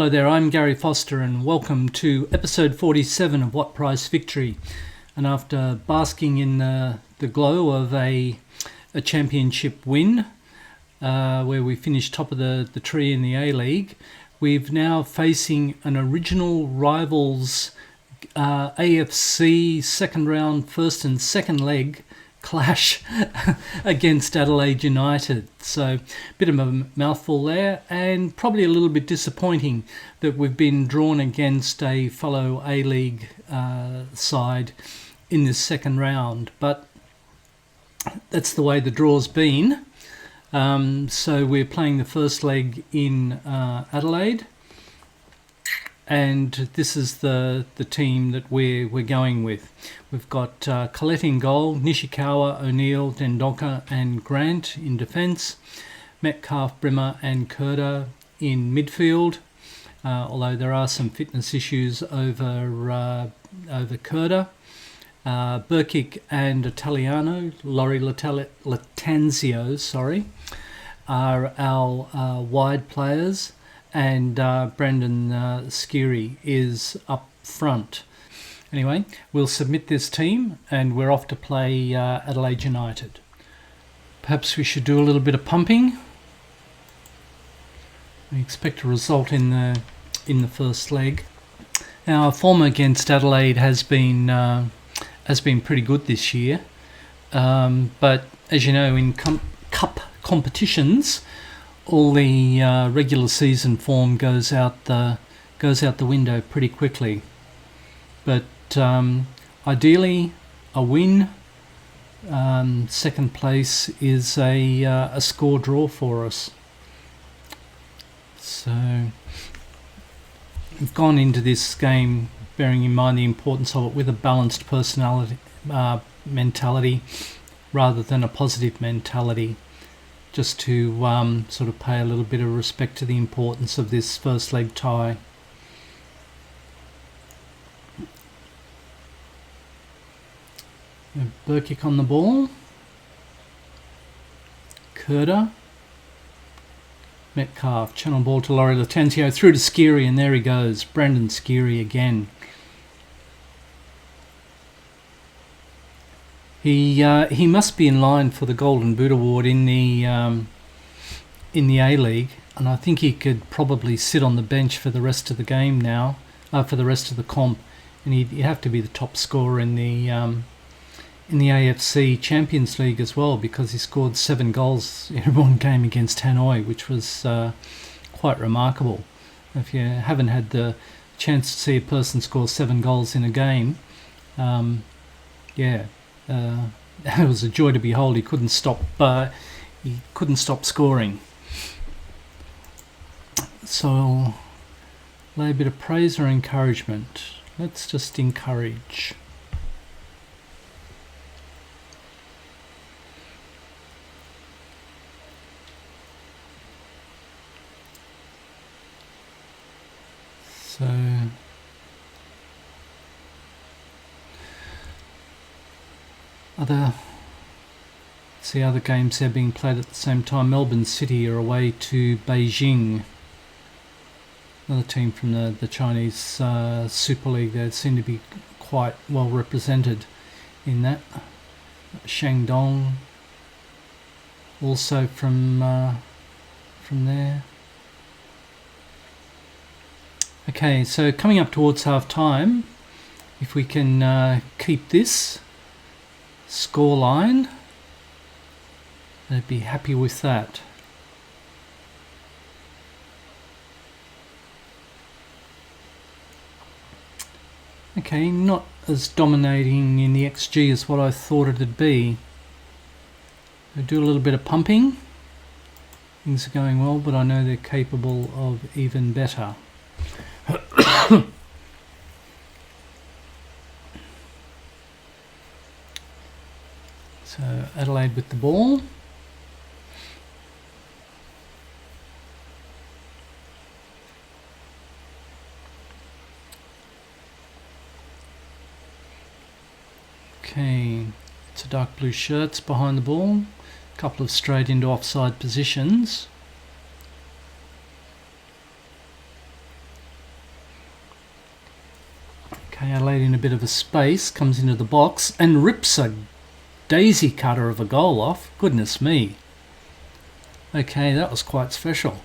Hello there, I'm Gary Foster and welcome to episode 47 of What Price Victory. And after basking in the glow of a championship win, where we finished top of the tree in the A-League, we've now facing an original rivals AFC second round first and second leg clash against Adelaide United. So a bit of a mouthful there, and probably a little bit disappointing that we've been drawn against a fellow A-League side in this second round, but that's the way the draw's been. So we're playing the first leg in Adelaide, and this is the team that we're going with. We've got Collette in goal, Nishikawa, O'Neill, Dendonka and Grant in defence, Metcalf, Brimmer and Kurda in midfield, although there are some fitness issues over Kurda. Burkic and Italiano, Laurie Latanzio, are our wide players, and Brendan Skiri is up front. Anyway, we'll submit this team and we're off to play Adelaide United. Perhaps we should do a little bit of pumping. We expect a result in the first leg. Now, our form against Adelaide has been pretty good this year, but as you know, in cup competitions, all the regular season form goes out the window pretty quickly. But ideally, a win. Second place is a score draw for us. So we've gone into this game bearing in mind the importance of it with a balanced mentality rather than a positive mentality, just to sort of pay a little bit of respect to the importance of this first leg tie. Burkic on the ball, Kurda, Metcalf, channel ball to Laurie Latanzio, through to Skiri, and there he goes, Brendan Skiri again. He must be in line for the Golden Boot Award in the A-League, and I think he could probably sit on the bench for the rest of the game now, for the rest of the comp, and he'd have to be the top scorer in the AFC Champions League as well, because he scored 7 goals in one game against Hanoi, which was quite remarkable. If you haven't had the chance to see a person score 7 goals in a game, it was a joy to behold. He couldn't stop scoring. So I'll lay a bit of praise or encouragement. Let's just encourage. So other games there being played at the same time. Melbourne City are away to Beijing, another team from the Chinese Super League. They seem to be quite well represented in that. Shandong also from there. Okay, so coming up towards half time, if we can keep this score line, I'd be happy with that. Okay, not as dominating in the XG as what I thought it'd be. I do a little bit of pumping. Things are going well, but I know they're capable of even better. So Adelaide with the ball. Okay, it's a dark blue shirts behind the ball. A couple of straight into offside positions. Okay, Adelaide in a bit of a space, comes into the box and rips a daisy cutter of a goal off. Goodness me. Okay, that was quite special.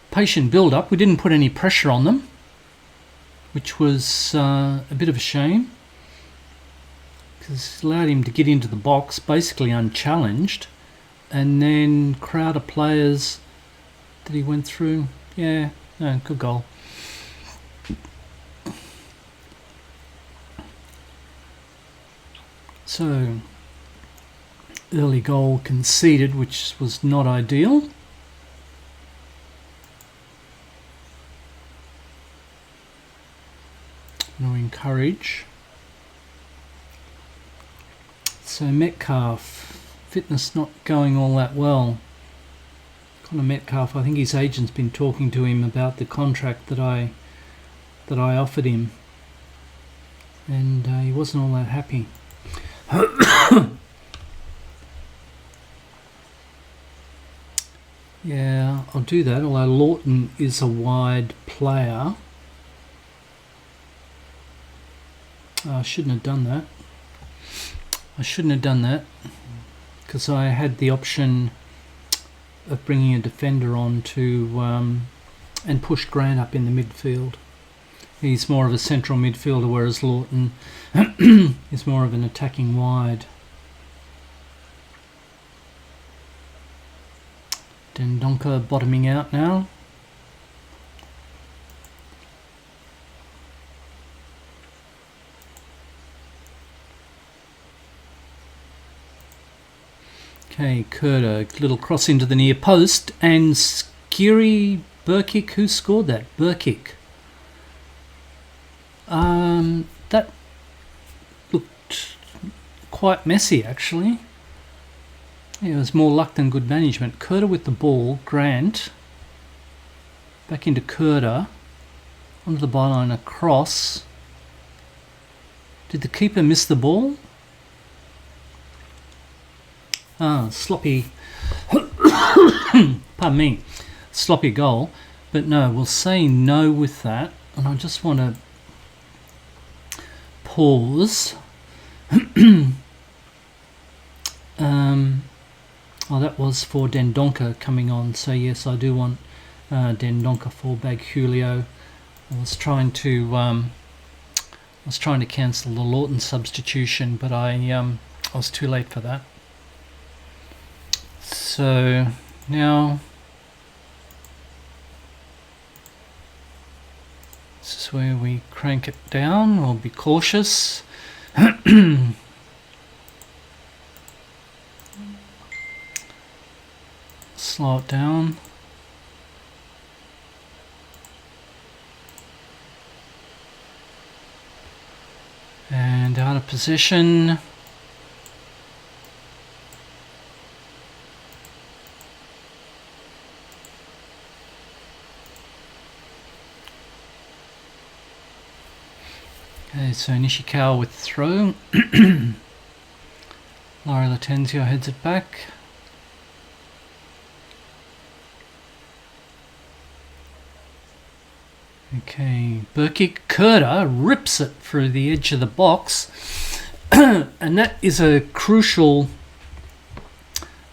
Patient build-up. We didn't put any pressure on them, which was a bit of a shame, because it allowed him to get into the box basically unchallenged, and then crowd of players that he went through. Yeah, no, good goal. So, early goal conceded, which was not ideal. No encourage. So Metcalf, fitness not going all that well. Connor Metcalf, I think his agent's been talking to him about the contract that I offered him, and he wasn't all that happy. Yeah, I'll do that, although Lawton is a wide player. I shouldn't have done that. Because I had the option of bringing a defender on to and push Grant up in the midfield. He's more of a central midfielder, whereas Lawton is more of an attacking wide. Dendonka bottoming out now. Okay, Kurta, little cross into the near post, and Skiri Burkick, who scored that? Burkick. That looked quite messy, actually. Yeah, it was more luck than good management. Kurta with the ball, Grant, back into Kurta, onto the byline, across. Did the keeper miss the ball? Sloppy, pardon me, sloppy goal, but no, we'll say no with that, and I just want to pause. That was for Dendonka coming on, so yes, I do want Dendonka for Baghulio. I was trying to cancel the Lawton substitution, but I was too late for that. So now this is where we crank it down. We'll be cautious. Slow it down. And out of position. Okay, so Nishikawa with throw. Laurie Latenzio heads it back. Okay, Burkick, Kurta rips it through the edge of the box. And that is a crucial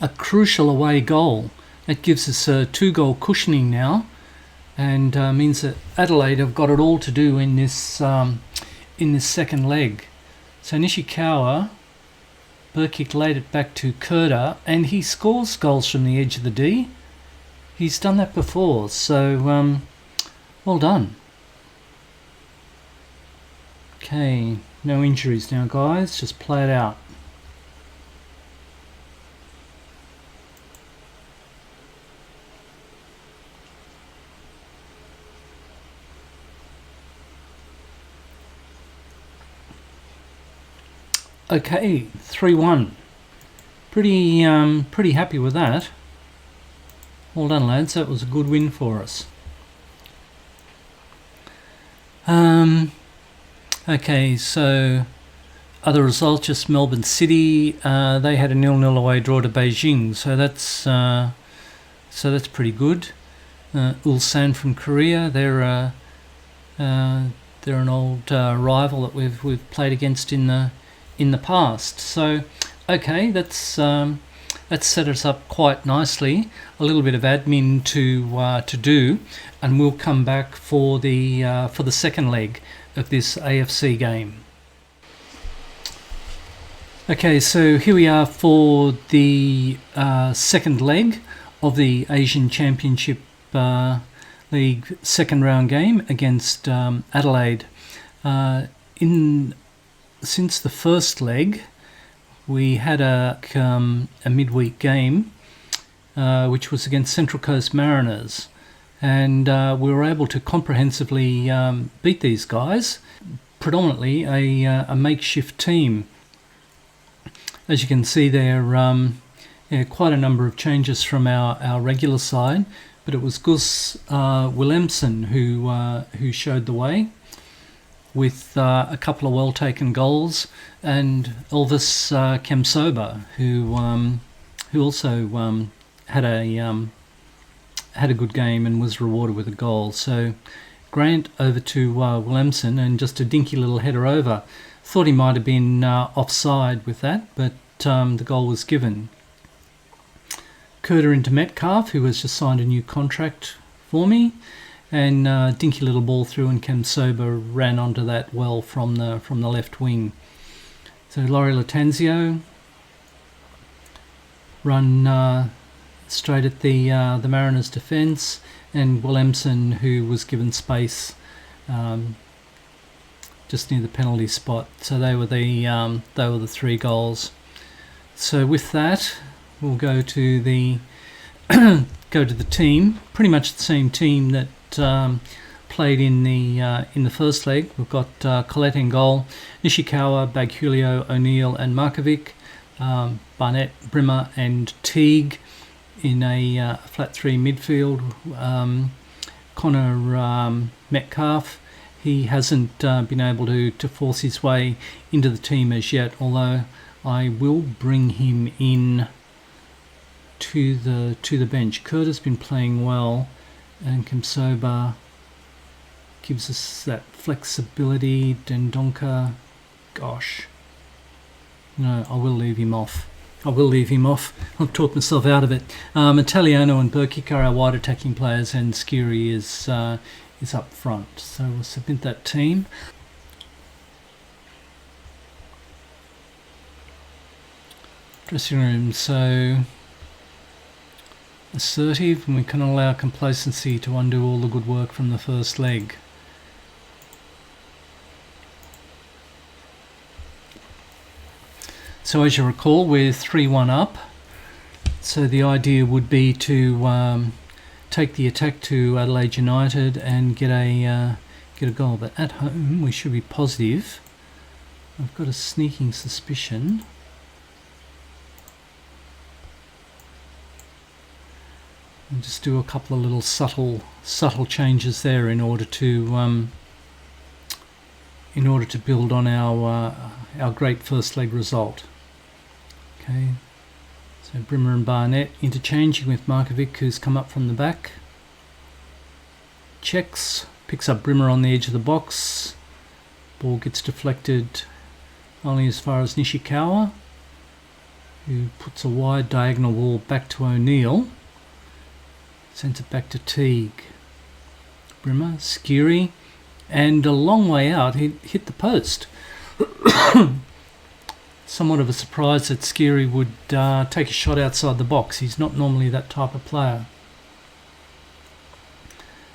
away goal. That gives us a 2-goal cushioning now, and means that Adelaide have got it all to do in this second leg. So Nishikawa, Burkick laid it back to Kurta, and he scores goals from the edge of the D. He's done that before, so well done. Okay, no injuries now, guys. Just play it out. Okay, 3-1. Pretty happy with that. Well done, lads. That was a good win for us. Okay, so other results, just Melbourne City. They had a 0-0 away draw to Beijing, so that's pretty good. Ulsan from Korea, they're They're an old rival that we've played against in the past. So, okay, that's set us up quite nicely. A little bit of admin to do, and we'll come back for the second leg of this AFC game. Okay, so here we are for the second leg of the Asian Championship League second round game against Adelaide. Since the first leg, we had a midweek game, which was against Central Coast Mariners, and we were able to comprehensively beat these guys, predominantly a makeshift team. As you can see there, quite a number of changes from our regular side, but it was Gus Willemsen who showed the way with a couple of well-taken goals, and Elvis Kemsoba, who also had a good game and was rewarded with a goal. So Grant over to Willemsen, and just a dinky little header over. Thought he might have been offside with that, but the goal was given. Curter into Metcalf, who has just signed a new contract for me, and dinky little ball through, and Kemsoba ran onto that well from the left wing. So Laurie Latanzio run straight at the Mariners' defence, and Willemsen, who was given space just near the penalty spot. So they were the three goals. So with that, we'll go to the team. Pretty much the same team that played in the first leg. We've got Collette in goal, Nishikawa, Baghulio, O'Neill, and Markovic. Barnett, Brimmer, and Teague in a flat three midfield. Connor Metcalf. He hasn't been able to force his way into the team as yet, although I will bring him in to the bench. Kurt has been playing well, and Kemsoba gives us that flexibility. Dendonka, gosh, no, I will leave him off. I've talked myself out of it. Italiano and Burkic are our wide attacking players, and Skiri is up front. So we'll submit that team. Dressing room, so assertive, and we can allow complacency to undo all the good work from the first leg. So as you recall, we're 3-1 up. So the idea would be to take the attack to Adelaide United and get a goal. But at home, we should be positive. I've got a sneaking suspicion. And just do a couple of little subtle changes there in order to build on our great first leg result. Okay, so Brimmer and Barnett interchanging with Markovic, who's come up from the back. Checks, picks up Brimmer on the edge of the box. Ball gets deflected only as far as Nishikawa, who puts a wide diagonal ball back to O'Neill. Sends it back to Teague. Brimmer, Skiri, and a long way out, he hit the post. Somewhat of a surprise that Skiri would take a shot outside the box. He's not normally that type of player.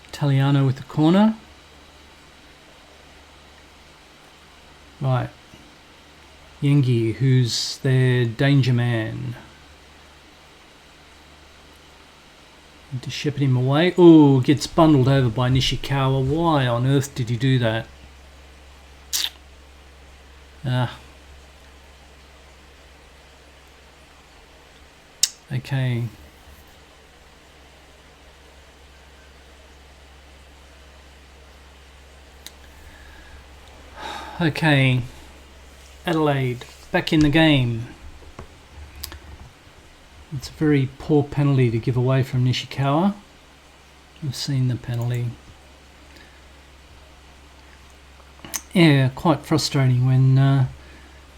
Italiano with the corner. Right. Yengi, who's their danger man. Need to shepherd him away. Oh, gets bundled over by Nishikawa. Why on earth did he do that? Okay. Okay. Adelaide back in the game. It's a very poor penalty to give away from Nishikawa. We've seen the penalty. Yeah, quite frustrating when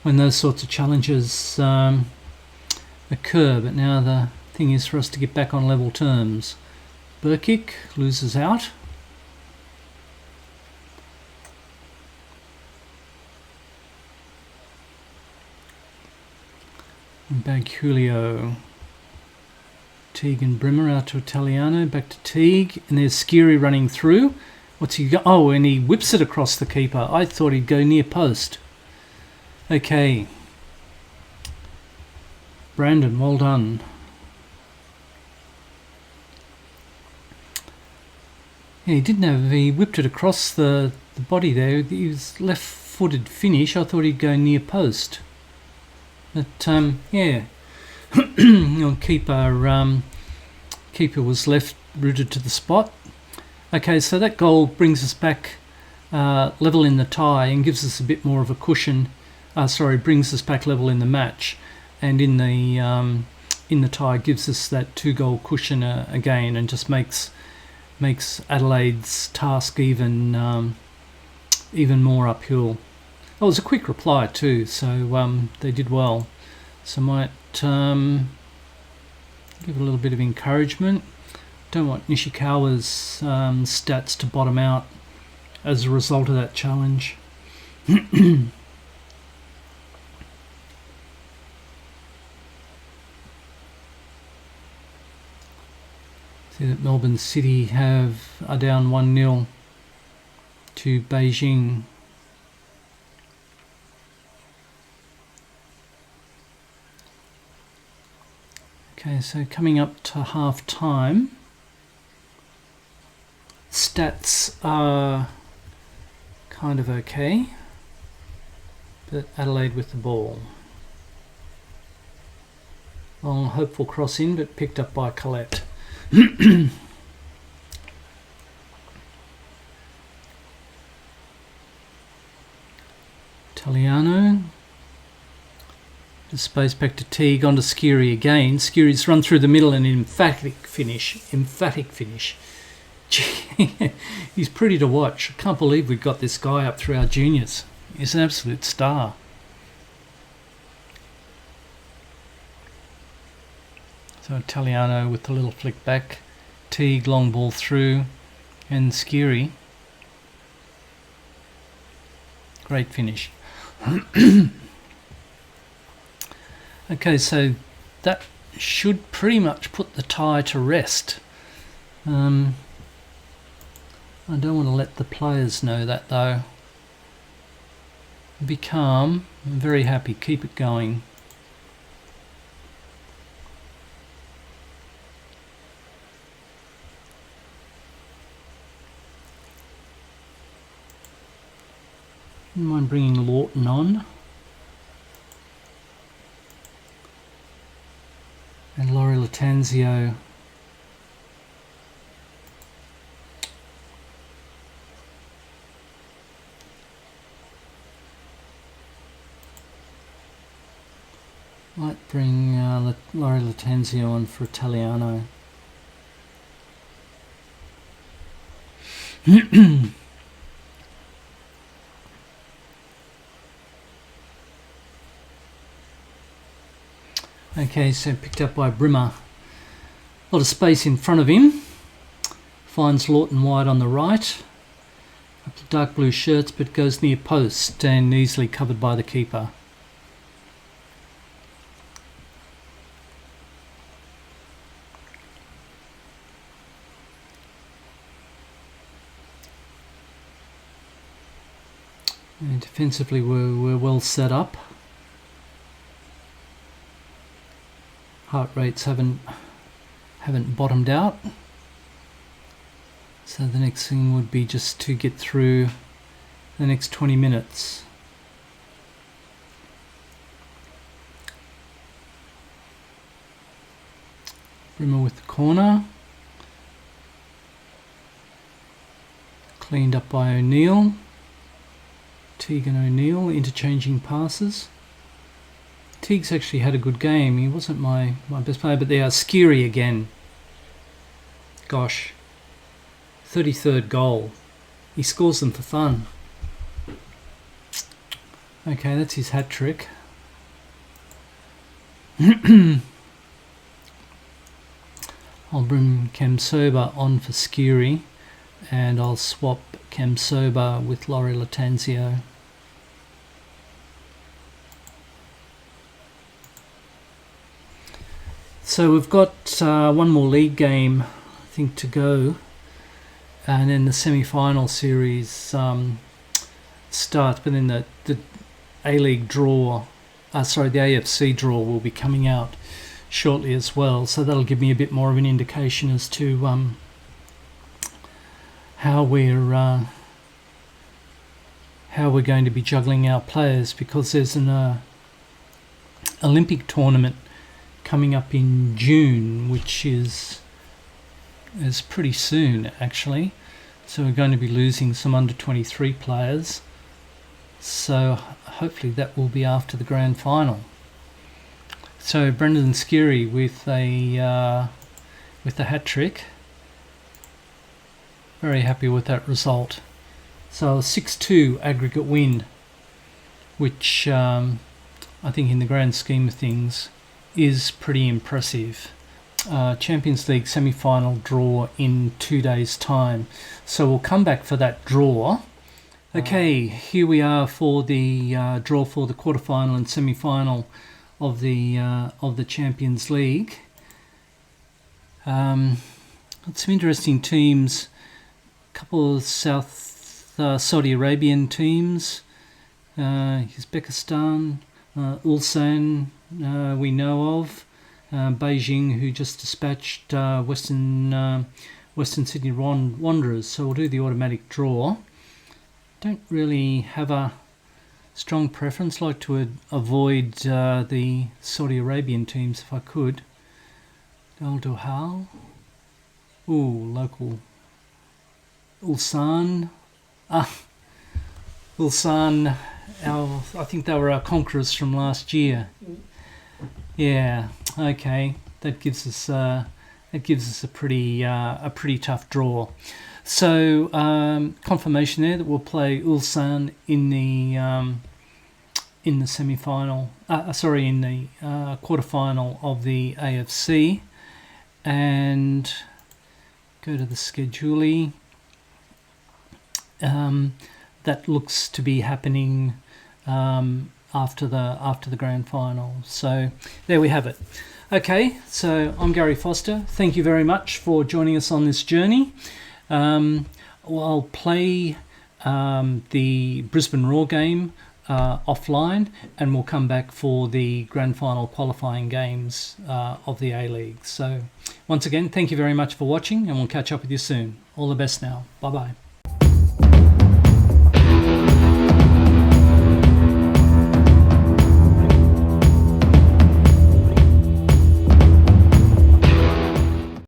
those sorts of challenges occur. But now the thing is for us to get back on level terms. Burkick loses out. Bagulio. Teague and Brimmer out to Italiano, back to Teague, and there's Skiri running through. What's he got? Oh, and he whips it across the keeper. I thought he'd go near post. Okay. Brandon, well done. Yeah, he whipped it across the body there. He was left-footed finish. I thought he'd go near post. But, yeah. Keeper was left rooted to the spot. Okay, so that goal brings us back level in the tie and gives us a bit more of a cushion. Brings us back level in the match, and in the tie gives us that 2-goal cushion again, and just makes Adelaide's task even more uphill. Oh, it was a quick reply too, so they did well. So might give a little bit of encouragement. Don't want Nishikawa's stats to bottom out as a result of that challenge. See that Melbourne City are down 1-0 to Beijing. Okay, so coming up to half time, stats are kind of okay, but Adelaide with the ball. Long hopeful cross in, but picked up by Collette. Italiano. The space back to Teague, onto Skiri again. Skiri's run through the middle and an emphatic finish. Gee, he's pretty to watch. I can't believe we've got this guy up through our juniors. He's an absolute star. So Italiano with the little flick back. Teague, long ball through. And Skiri. Great finish. Okay, so that should pretty much put the tie to rest. I don't want to let the players know that though. Be calm. I'm very happy. Keep it going. Don't mind bringing Lawton on. And Laurie Latanzio. Might bring Laurie Latanzio on for Italiano. Okay, so picked up by Brimmer. A lot of space in front of him. Finds Lawton wide on the right. Dark blue shirts, but goes near post and easily covered by the keeper. And defensively, we're well set up. Heart rates haven't bottomed out. So the next thing would be just to get through the next 20 minutes. Brimmer with the corner. Cleaned up by O'Neill. Teague and O'Neill interchanging passes. Teague's actually had a good game. He wasn't my best player, but they are Skiri again. Gosh. 33rd goal. He scores them for fun. Okay, that's his hat trick. I'll bring Kamsoba on for Skiri, and I'll swap Kamsoba with Laurie Latanzio. So we've got one more league game, I think, to go, and then the semi-final series starts. But then the A-League draw, the AFC draw will be coming out shortly as well. So that'll give me a bit more of an indication as to how we're going to be juggling our players, because there's an Olympic tournament coming up in June, which is pretty soon actually. So we're going to be losing some under 23 players. So hopefully that will be after the grand final. So Brendan Skiri with a hat trick. Very happy with that result. So a 6-2 aggregate win, which I think in the grand scheme of things is pretty impressive. Champions League semi-final draw in 2 days' time. So we'll come back for that draw. Okay, here we are for the draw for the quarterfinal and semi-final of the Champions League. Got some interesting teams. A couple of Saudi Arabian teams. Uzbekistan, Ulsan, we know of. Beijing, who just dispatched Western Sydney Wanderers. So we'll do the automatic draw. Don't really have a strong preference. Like to avoid the Saudi Arabian teams if I could. Al Dohal. Ooh, local. Ulsan. Ulsan. I think they were our conquerors from last year. Yeah. Okay. That gives us a pretty tough draw. So confirmation there that we'll play Ulsan in the semi-final. In the quarterfinal of the AFC, and go to the schedule. That looks to be happening after the grand final. So there we have it. Okay, so I'm Gary Foster. Thank you very much for joining us on this journey. I'll play the Brisbane Roar game offline, and we'll come back for the grand final qualifying games of the A-League. So once again, thank you very much for watching, and we'll catch up with you soon. All the best now. Bye-bye.